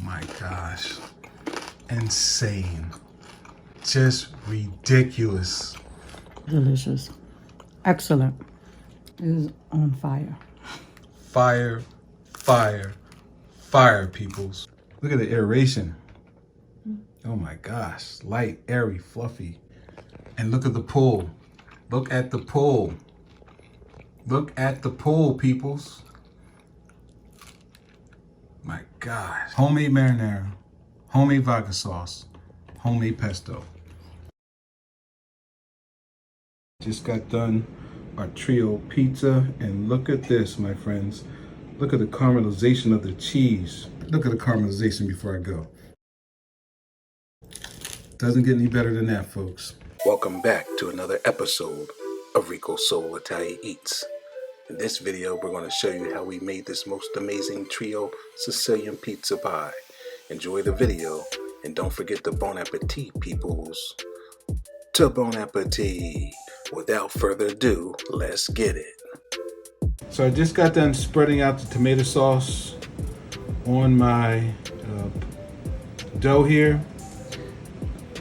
my gosh. Insane. Just ridiculous. Delicious. Excellent. It is on fire. Fire, fire, fire, peoples. Look at the aeration. Oh my gosh. Light, airy, fluffy. And look at the pull. Look at the pull. Look at the pull, peoples. My gosh. Homemade marinara, homemade vodka sauce, homemade pesto. Just got done our trio pizza, and look at this, my friends. Look at the caramelization of the cheese. Look at the caramelization before I go. Doesn't get any better than that, folks. Welcome back to another episode of Rico Soul Italia Eats. In this video, we're going to show you how we made this most amazing trio Sicilian pizza pie. Enjoy the video, and don't forget the bon appetit, peoples. To bon appetit. Without further ado, let's get it. So I just got done spreading out the tomato sauce on my dough here.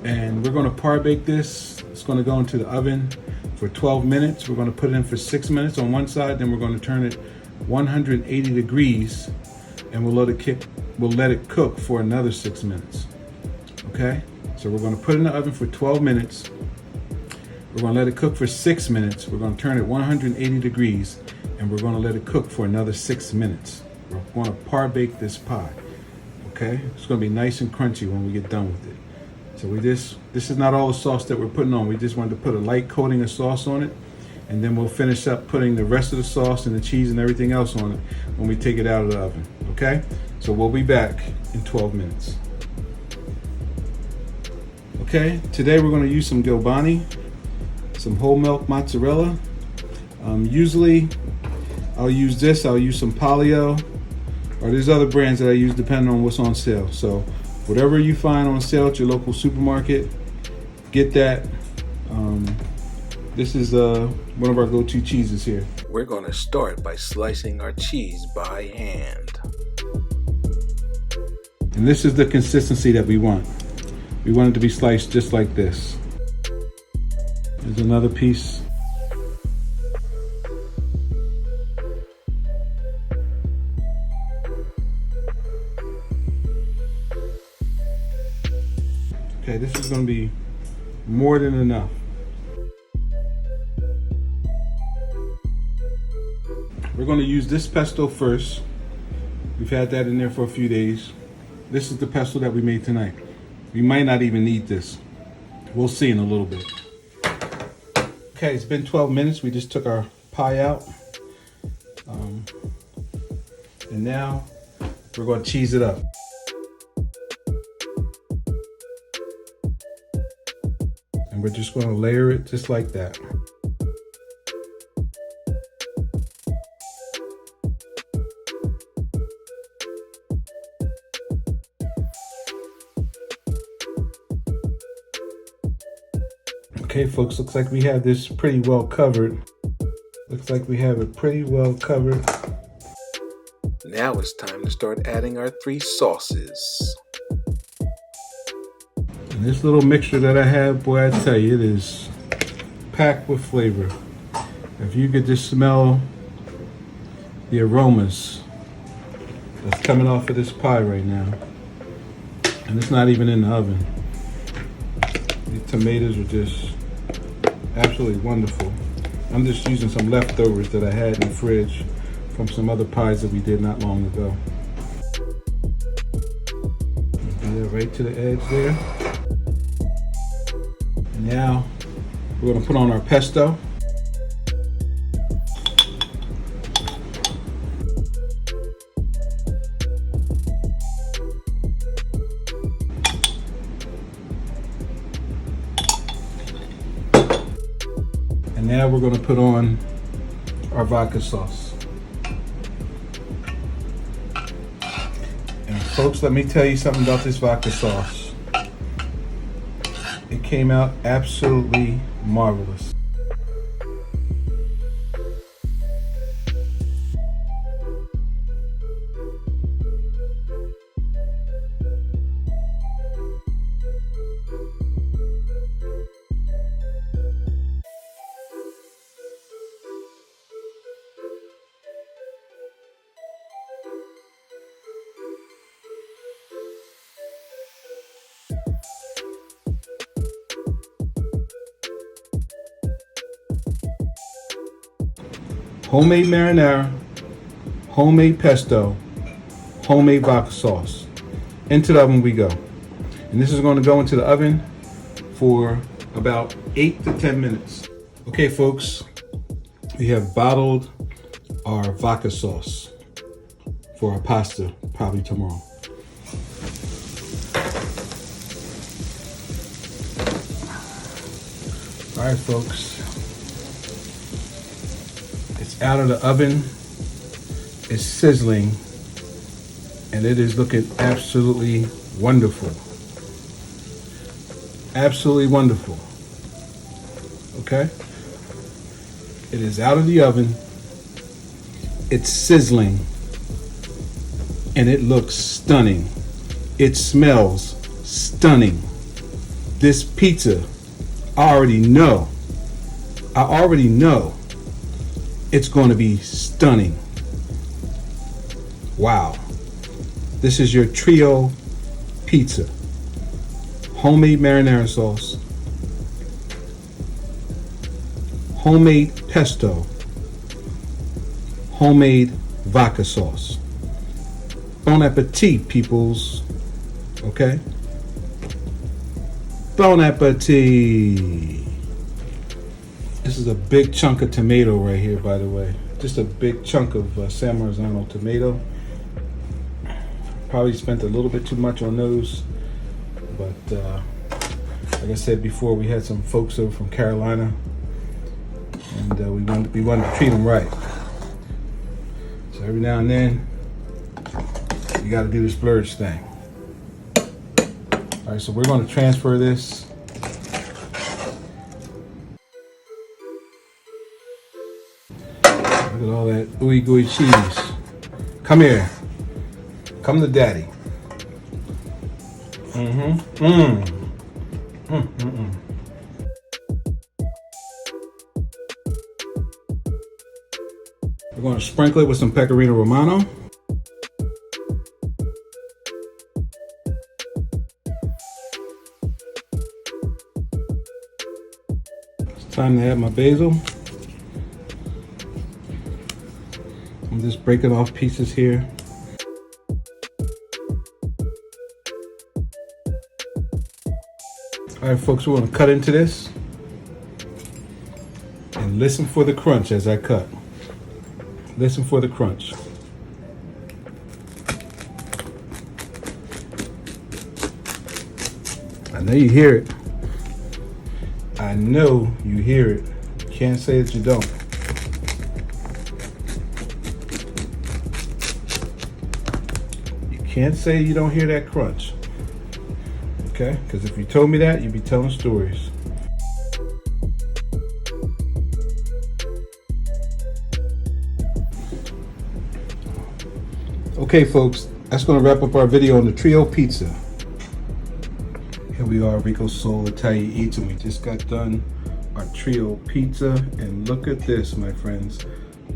And we're going to par bake this. It's going to go into the oven for 12 minutes. We're going to put it in for 6 minutes on one side, then we're going to turn it 180 degrees, and we'll let it cook for another 6 minutes. Okay? So we're going to put it in the oven for 12 minutes. We're going to let it cook for 6 minutes. We're going to turn it 180 degrees, and we're going to let it cook for another 6 minutes. We're going to par bake this pie. Okay? It's going to be nice and crunchy when we get done with it. So this is not all the sauce that we're putting on. We just wanted to put a light coating of sauce on it, and then we'll finish up putting the rest of the sauce and the cheese and everything else on it when we take it out of the oven, okay? So we'll be back in 12 minutes. Okay, today we're gonna use some Galbani, some whole milk mozzarella. Usually I'll use this, I'll use some Polio, or there's other brands that I use depending on what's on sale. So whatever you find on sale at your local supermarket, get that. This is one of our go-to cheeses here. We're going to start by slicing our cheese by hand. And this is the consistency that we want. We want it to be sliced just like this. There's another piece. Okay, this is going to be more than enough. We're going to use this pesto first. We've had that in there for a few days. This is the pesto that we made tonight. We might not even need this. We'll see in a little bit. Okay, it's been 12 minutes. We just took our pie out. And now we're going to cheese it up. And we're just going to layer it just like that. Okay, folks, looks like we have this pretty well covered. Looks like we have it pretty well covered. Now it's time to start adding our 3 sauces. And this little mixture that I have, boy, I tell you, it is packed with flavor. If you could just smell the aromas that's coming off of this pie right now. And it's not even in the oven. The tomatoes are just absolutely wonderful. I'm just using some leftovers that I had in the fridge from some other pies that we did not long ago. Do that right to the edge there. And now we're going to put on our pesto. And now we're going to put on our vodka sauce. And folks, let me tell you something about this vodka sauce. It came out absolutely marvelous. homemade marinara, homemade pesto, homemade vodka sauce. Into the oven we go. And this is going to go into the oven for about 8 to 10 minutes. Okay, folks, we have bottled our vodka sauce for our pasta, probably tomorrow. All right, folks, it's out of the oven, it's sizzling, and it is looking absolutely wonderful. Absolutely wonderful. Okay? It is out of the oven, it's sizzling, and it looks stunning. It smells stunning. This pizza, I already know it's going to be stunning. Wow. This is your trio pizza. Homemade marinara sauce, homemade pesto, homemade vodka sauce. Bon appetit, peoples. Okay? Bon appetit. This is a big chunk of tomato right here, by the way. Just a big chunk of San Marzano tomato. Probably spent a little bit too much on those. But like I said before, we had some folks over from Carolina. And we wanted to treat them right. So every now and then, you got to do the splurge thing. All right, so we're going to transfer this. Look at all that ooey gooey cheese. Come here. Come to daddy. We're going to sprinkle it with some pecorino romano. It's time to add my basil. I'm just breaking off pieces here. All right, folks, we're going to cut into this and listen for the crunch as I cut. Listen for the crunch. I know you hear it. I know you hear it. Can't say that you don't. You can't say you don't hear that crunch. Okay? Because if you told me that, you'd be telling stories. Okay, folks, that's going to wrap up our video on the trio pizza. Here we are, Rico Soul Italian Eats, and we just got done our trio pizza. And look at this, my friends.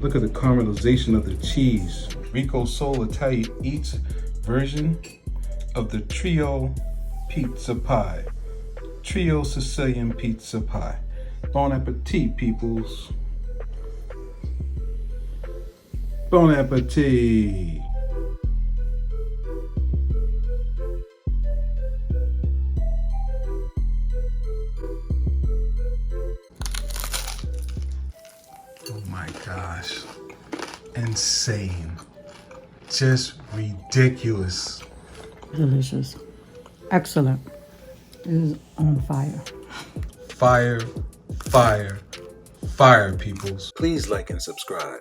Look at the caramelization of the cheese. Rico Soul Italian Eats version of the trio pizza pie. Trio Sicilian pizza pie. Bon appetit, peoples. Bon appetit. Oh my gosh. Insane. Just ridiculous. Delicious. Excellent. It is on fire. Fire, fire, fire, peoples. Please like and subscribe.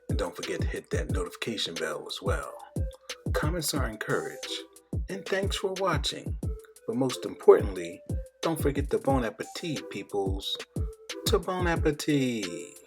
And don't forget to hit that notification bell as well. Comments are encouraged. And thanks for watching. But most importantly, don't forget to bon appetit, peoples. To bon appetit.